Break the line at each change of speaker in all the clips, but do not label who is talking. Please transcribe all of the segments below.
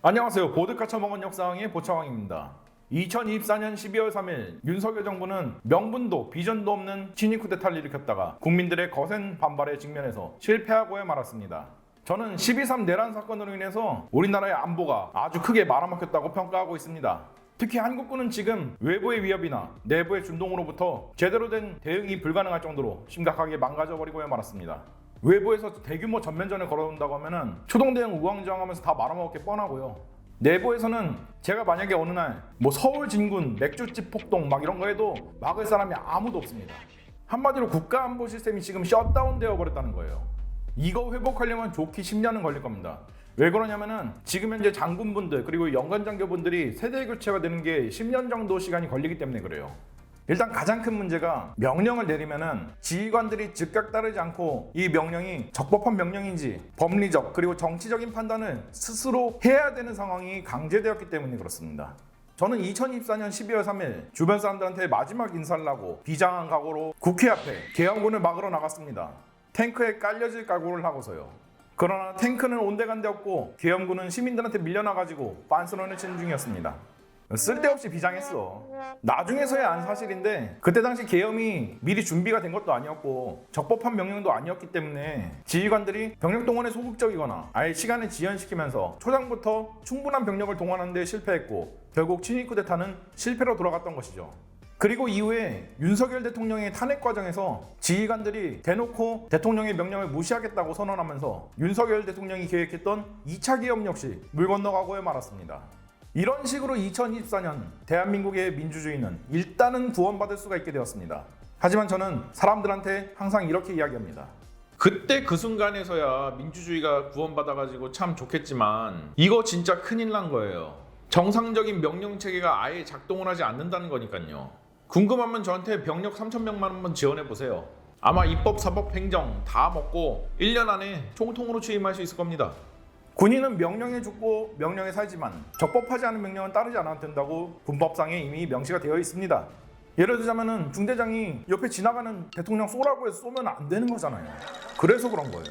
안녕하세요. 보드카 처먹은 역사왕의 보차왕입니다. 2024년 12월 3일 윤석열 정부는 명분도 비전도 없는 친위 쿠데타를 일으켰다가 국민들의 거센 반발에 직면해서 실패하고야 말았습니다. 저는 12.3 내란 사건으로 인해서 우리나라의 안보가 아주 크게 말아먹혔다고 평가하고 있습니다. 특히 한국군은 지금 외부의 위협이나 내부의 준동으로부터 제대로 된 대응이 불가능할 정도로 심각하게 망가져버리고야 말았습니다. 외부에서 대규모 전면전을 걸어온다고 하면은 초동 대응 우왕좌왕하면서 다 말아먹을 게 뻔하고요. 내부에서는 제가 만약에 어느 날 서울 진군 맥주집 폭동 막 이런 거 해도 막을 사람이 아무도 없습니다. 한마디로 국가안보 시스템이 지금 셧다운 되어 버렸다는 거예요. 이거 회복하려면 좋기 10년은 걸릴 겁니다. 왜 그러냐면은 지금 현재 장군분들 그리고 연관장교분들이 세대 교체가 되는 게 10년 정도 시간이 걸리기 때문에 그래요. 일단 가장 큰 문제가 명령을 내리면은 지휘관들이 즉각 따르지 않고 이 명령이 적법한 명령인지 법리적 그리고 정치적인 판단을 스스로 해야 되는 상황이 강제되었기 때문에 그렇습니다. 저는 2024년 12월 3일 주변 사람들한테 마지막 인사를 하고 비장한 각오로 국회 앞에 계엄군을 막으러 나갔습니다. 탱크에 깔려질 각오를 하고서요. 그러나 탱크는 온데간데 없고 계엄군은 시민들한테 밀려나가지고 빤스런을 치는 중이었습니다. 쓸데없이 비장했어. 나중에서야 안 사실인데 그때 당시 계엄이 미리 준비가 된 것도 아니었고 적법한 명령도 아니었기 때문에 지휘관들이 병력 동원에 소극적이거나 아예 시간을 지연시키면서 초장부터 충분한 병력을 동원하는 데 실패했고 결국 친위 쿠데타는 실패로 돌아갔던 것이죠. 그리고 이후에 윤석열 대통령의 탄핵 과정에서 지휘관들이 대놓고 대통령의 명령을 무시하겠다고 선언하면서 윤석열 대통령이 계획했던 2차 계엄 역시 물 건너가고야 말았습니다. 이런 식으로 2024년 대한민국의 민주주의는 일단은 구원받을 수가 있게 되었습니다. 하지만 저는 사람들한테 항상 이렇게 이야기합니다.
그때 그 순간에서야 민주주의가 구원받아가지고 참 좋겠지만 이거 진짜 큰일 난 거예요. 정상적인 명령체계가 아예 작동을 하지 않는다는 거니까요. 궁금하면 저한테 병력 3,000명만 한번 지원해보세요. 아마 입법, 사법, 행정 다 먹고 1년 안에 총통으로 취임할 수 있을 겁니다.
군인은 명령에 죽고 명령에 살지만 적법하지 않은 명령은 따르지 않아도 된다고 군법상에 이미 명시가 되어 있습니다. 예를 들자면은 중대장이 옆에 지나가는 대통령 쏘라고 해서 쏘면 안 되는 거잖아요. 그래서 그런 거예요.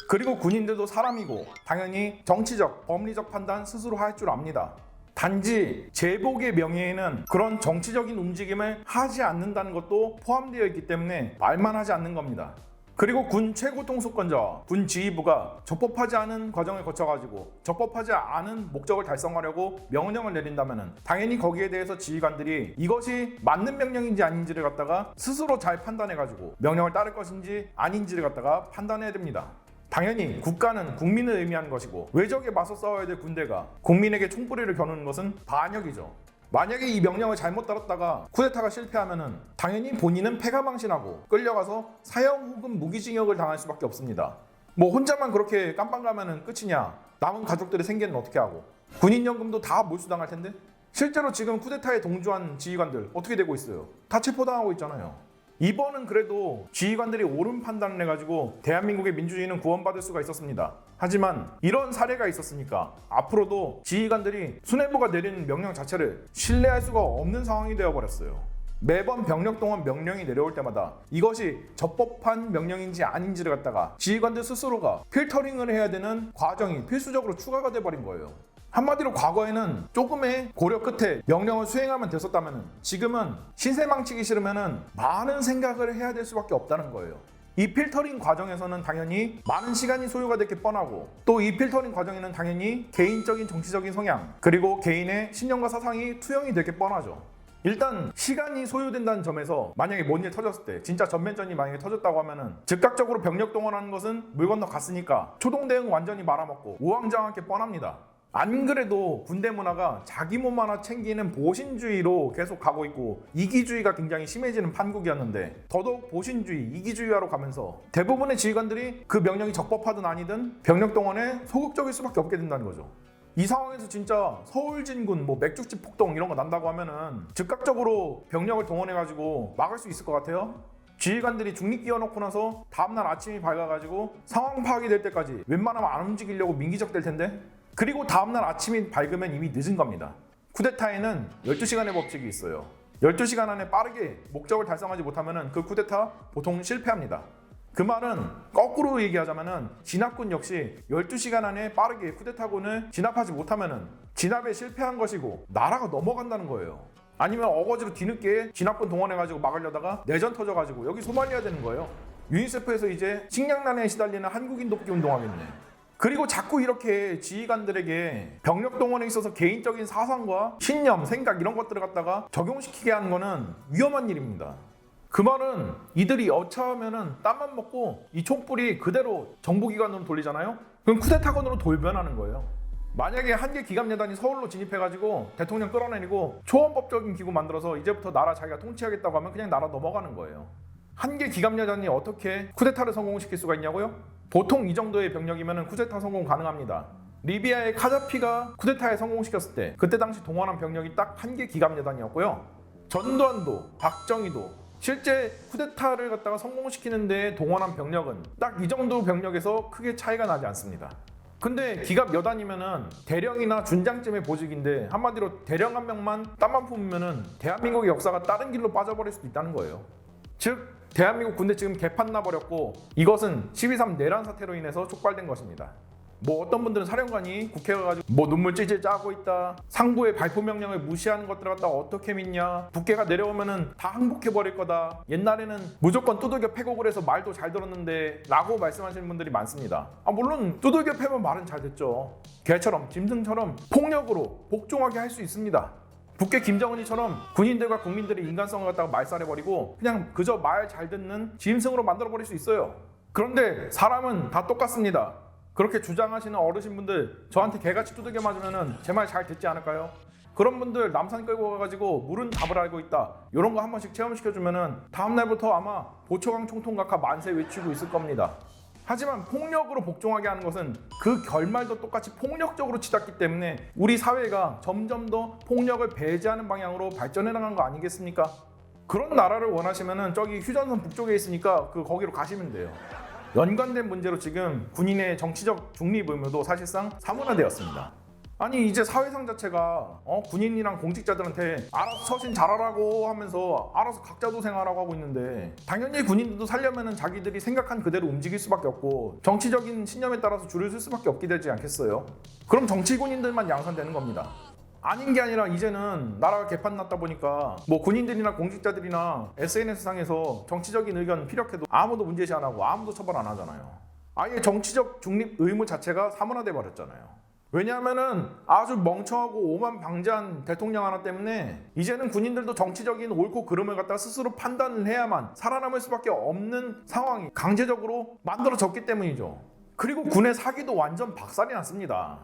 그리고 군인들도 사람이고 당연히 정치적, 법리적 판단 스스로 할 줄 압니다. 단지 제복의 명예에는 그런 정치적인 움직임을 하지 않는다는 것도 포함되어 있기 때문에 말만 하지 않는 겁니다. 그리고 군 최고 통수권자와 군 지휘부가 적법하지 않은 과정을 거쳐가지고 적법하지 않은 목적을 달성하려고 명령을 내린다면 당연히 거기에 대해서 지휘관들이 이것이 맞는 명령인지 아닌지를 갖다가 스스로 잘 판단해가지고 명령을 따를 것인지 아닌지를 갖다가 판단해야 됩니다. 당연히 국가는 국민을 의미하는 것이고 외적에 맞서 싸워야 될 군대가 국민에게 총뿌리를 겨누는 것은 반역이죠. 만약에 이 명령을 잘못 따랐다가 쿠데타가 실패하면은 당연히 본인은 패가망신하고 끌려가서 사형 혹은 무기징역을 당할 수밖에 없습니다. 혼자만 그렇게 깜빵 가면은 끝이냐? 남은 가족들의 생계는 어떻게 하고? 군인연금도 다 몰수당할 텐데? 실제로 지금 쿠데타에 동조한 지휘관들 어떻게 되고 있어요? 다 체포당하고 있잖아요. 이번은 그래도 지휘관들이 옳은 판단을 해가지고 대한민국의 민주주의는 구원받을 수가 있었습니다. 하지만 이런 사례가 있었으니까 앞으로도 지휘관들이 수뇌부가 내리는 명령 자체를 신뢰할 수가 없는 상황이 되어버렸어요. 매번 병력 동원 명령이 내려올 때마다 이것이 적법한 명령인지 아닌지를 갖다가 지휘관들 스스로가 필터링을 해야 되는 과정이 필수적으로 추가가 돼버린 거예요. 한마디로 과거에는 조금의 고려 끝에 명령을 수행하면 됐었다면 지금은 신세 망치기 싫으면 많은 생각을 해야 될 수밖에 없다는 거예요. 이 필터링 과정에서는 당연히 많은 시간이 소요가 될 게 뻔하고 또 이 필터링 과정에는 당연히 개인적인 정치적인 성향 그리고 개인의 신념과 사상이 투영이 될 게 뻔하죠. 일단 시간이 소요된다는 점에서 만약에 뭔 일 터졌을 때 진짜 전면전이 만약에 터졌다고 하면은 즉각적으로 병력 동원하는 것은 물 건너 갔으니까 초동 대응 완전히 말아먹고 우왕좌왕할 게 뻔합니다. 안 그래도 군대 문화가 자기 몸 하나 챙기는 보신주의로 계속 가고 있고 이기주의가 굉장히 심해지는 판국이었는데 더더욱 보신주의, 이기주의화로 가면서 대부분의 지휘관들이 그 명령이 적법하든 아니든 병력 동원에 소극적일 수밖에 없게 된다는 거죠. 이 상황에서 진짜 서울 진군, 맥주집 폭동 이런 거 난다고 하면은 즉각적으로 병력을 동원해가지고 막을 수 있을 것 같아요? 지휘관들이 중립 끼워놓고 나서 다음날 아침이 밝아가지고 상황 파악이 될 때까지 웬만하면 안 움직이려고 민기적 될 텐데 그리고 다음날 아침이 밝으면 이미 늦은 겁니다. 쿠데타에는 12시간의 법칙이 있어요. 12시간 안에 빠르게 목적을 달성하지 못하면 그 쿠데타 보통 실패합니다. 그 말은 거꾸로 얘기하자면은 진압군 역시 12시간 안에 빠르게 쿠데타군을 진압하지 못하면은 진압에 실패한 것이고 나라가 넘어간다는 거예요. 아니면 어거지로 뒤늦게 진압군 동원해가지고 막으려다가 내전 터져가지고 여기 소말리아 되는 거예요. 유니세프에서 이제 식량난에 시달리는 한국인 돕기 운동하겠네. 그리고 자꾸 이렇게 지휘관들에게 병력 동원에 있어서 개인적인 사상과 신념, 생각 이런 것들을 갖다가 적용시키게 하는 거는 위험한 일입니다. 그 말은 이들이 여차하면은 땀만 먹고 이 촛불이 그대로 정보기관으로 돌리잖아요? 그럼 쿠데타군으로 돌변하는 거예요. 만약에 한개 기갑여단이 서울로 진입해가지고 대통령 끌어내리고 초원법적인 기구 만들어서 이제부터 나라 자기가 통치하겠다고 하면 그냥 나라 넘어가는 거예요. 한개 기갑여단이 어떻게 쿠데타를 성공시킬 수가 있냐고요? 보통 이 정도의 병력이면 쿠데타 성공 가능합니다. 리비아의 카자피가 쿠데타에 성공시켰을 때 그때 당시 동원한 병력이 딱 한개 기갑여단이었고요. 전두환도 박정희도 실제 쿠데타를 갖다가 성공시키는 데 동원한 병력은 딱 이 정도 병력에서 크게 차이가 나지 않습니다. 근데 기갑 여단이면은 대령이나 준장쯤의 보직인데 한마디로 대령 한 명만 땀만 품으면은 대한민국의 역사가 다른 길로 빠져버릴 수도 있다는 거예요. 즉 대한민국 군대 지금 개판 나버렸고 이것은 12.3 내란 사태로 인해서 촉발된 것입니다. 뭐 어떤 분들은 사령관이 국회에 가가지고 뭐 눈물 찔찔 짜고 있다, 상부의 발포 명령을 무시하는 것들을 갖다 어떻게 믿냐, 북괴가 내려오면은 다 항복해버릴 거다, 옛날에는 무조건 두들겨 패곡을 해서 말도 잘 들었는데 라고 말씀하시는 분들이 많습니다. 물론 두들겨 패면 말은 잘 됐죠. 개처럼 짐승처럼 폭력으로 복종하게 할 수 있습니다. 북괴 김정은이처럼 군인들과 국민들의 인간성을 갖다가 말살해버리고 그냥 그저 말 잘 듣는 짐승으로 만들어버릴 수 있어요. 그런데 사람은 다 똑같습니다. 그렇게 주장하시는 어르신분들 저한테 개같이 두들겨 맞으면은 제 말 잘 듣지 않을까요? 그런 분들 남산 끌고 가가지고 물은 답을 알고 있다 이런 거 한 번씩 체험시켜주면은 다음날부터 아마 보초강 총통각하 만세 외치고 있을 겁니다. 하지만 폭력으로 복종하게 하는 것은 그 결말도 똑같이 폭력적으로 치닫기 때문에 우리 사회가 점점 더 폭력을 배제하는 방향으로 발전해 나간 거 아니겠습니까? 그런 나라를 원하시면은 저기 휴전선 북쪽에 있으니까 거기로 가시면 돼요. 연관된 문제로 지금 군인의 정치적 중립 의무도 사실상 사문화되었습니다. 아니 이제 사회상 자체가 군인이랑 공직자들한테 알아서 처신 잘하라고 하면서 알아서 각자 도생하라고 하고 있는데 당연히 군인들도 살려면은 자기들이 생각한 그대로 움직일 수밖에 없고 정치적인 신념에 따라서 줄을 쓸 수밖에 없게 되지 않겠어요? 그럼 정치 군인들만 양산되는 겁니다. 아닌 게 아니라 이제는 나라가 개판 났다 보니까 뭐 군인들이나 공직자들이나 SNS상에서 정치적인 의견 피력해도 아무도 문제시 안 하고 아무도 처벌 안 하잖아요. 아예 정치적 중립 의무 자체가 사문화돼 버렸잖아요. 왜냐하면은 아주 멍청하고 오만 방자한 대통령 하나 때문에 이제는 군인들도 정치적인 옳고 그름을 갖다가 스스로 판단을 해야만 살아남을 수밖에 없는 상황이 강제적으로 만들어졌기 때문이죠. 그리고 군의 사기도 완전 박살이 났습니다.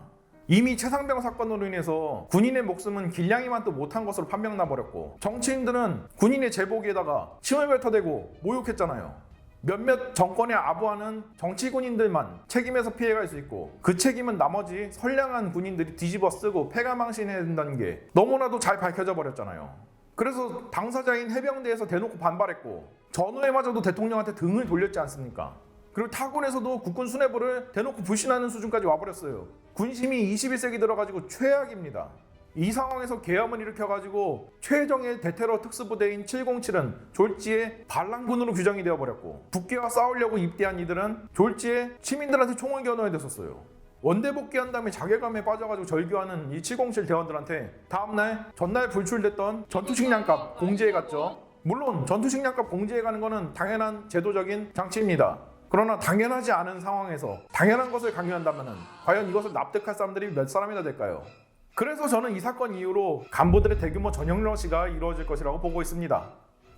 이미 최상병 사건으로 인해서 군인의 목숨은 길냥이만도 못한 것으로 판명나버렸고 정치인들은 군인의 제복에다가 침을 뱉어대고 모욕했잖아요. 몇몇 정권에 아부하는 정치군인들만 책임에서 피해갈 수 있고 그 책임은 나머지 선량한 군인들이 뒤집어 쓰고 패가망신해야 된다는 게 너무나도 잘 밝혀져 버렸잖아요. 그래서 당사자인 해병대에서 대놓고 반발했고 전후에마저도 대통령한테 등을 돌렸지 않습니까? 그리고 타군에서도 국군 수뇌부를 대놓고 불신하는 수준까지 와버렸어요. 군심이 21세기 들어가지고 최악입니다. 이 상황에서 계엄을 일으켜가지고 최정예 대테러 특수부대인 707은 졸지에 반란군으로 규정이 되어버렸고 북괴와 싸우려고 입대한 이들은 졸지에 시민들한테 총을 겨누어야 됐었어요. 원대 복귀한 다음에 자괴감에 빠져가지고 절규하는 이 707 대원들한테 다음날 전날 불출됐던 전투식량값 공제해 갔죠. 물론 전투식량값 공제해 가는 거는 당연한 제도적인 장치입니다. 그러나 당연하지 않은 상황에서 당연한 것을 강요한다면 과연 이것을 납득할 사람들이 몇 사람이나 될까요? 그래서 저는 이 사건 이후로 간부들의 대규모 전역 러시가 이루어질 것이라고 보고 있습니다.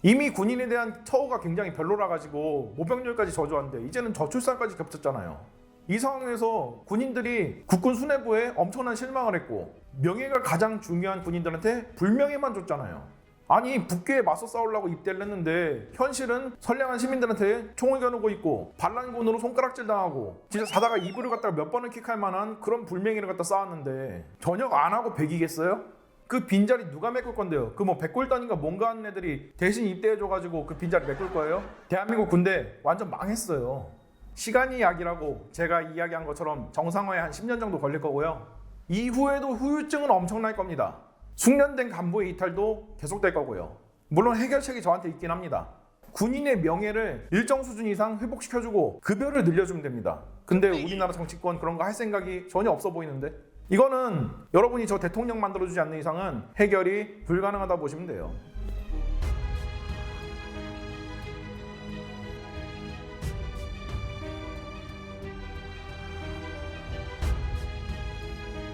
이미 군인에 대한 처우가 굉장히 별로라 가지고 모병률까지 저조한데 이제는 저출산까지 겹쳤잖아요. 이 상황에서 군인들이 국군 수뇌부에 엄청난 실망을 했고 명예가 가장 중요한 군인들한테 불명예만 줬잖아요. 아니 북괴에 맞서 싸우려고 입대를 했는데 현실은 선량한 시민들한테 총을 겨누고 있고 반란군으로 손가락질 당하고 진짜 자다가 이불을 갖다가 몇 번을 킥할 만한 그런 불명예를 갖다 쌓았는데 전역 안 하고 백이겠어요? 그 빈자리 누가 메꿀 건데요? 그 뭐 백골단인가 뭔가 하는 애들이 대신 입대해줘가지고 그 빈자리 메꿀 거예요? 대한민국 군대 완전 망했어요. 시간이 약이라고 제가 이야기한 것처럼 정상화에 한 10년 정도 걸릴 거고요. 이후에도 후유증은 엄청날 겁니다. 숙련된 간부의 이탈도 계속될 거고요. 물론 해결책이 저한테 있긴 합니다. 군인의 명예를 일정 수준 이상 회복시켜주고 급여를 늘려주면 됩니다. 근데 우리나라 정치권 그런 거 할 생각이 전혀 없어 보이는데? 이거는 여러분이 저 대통령 만들어주지 않는 이상은 해결이 불가능하다 보시면 돼요.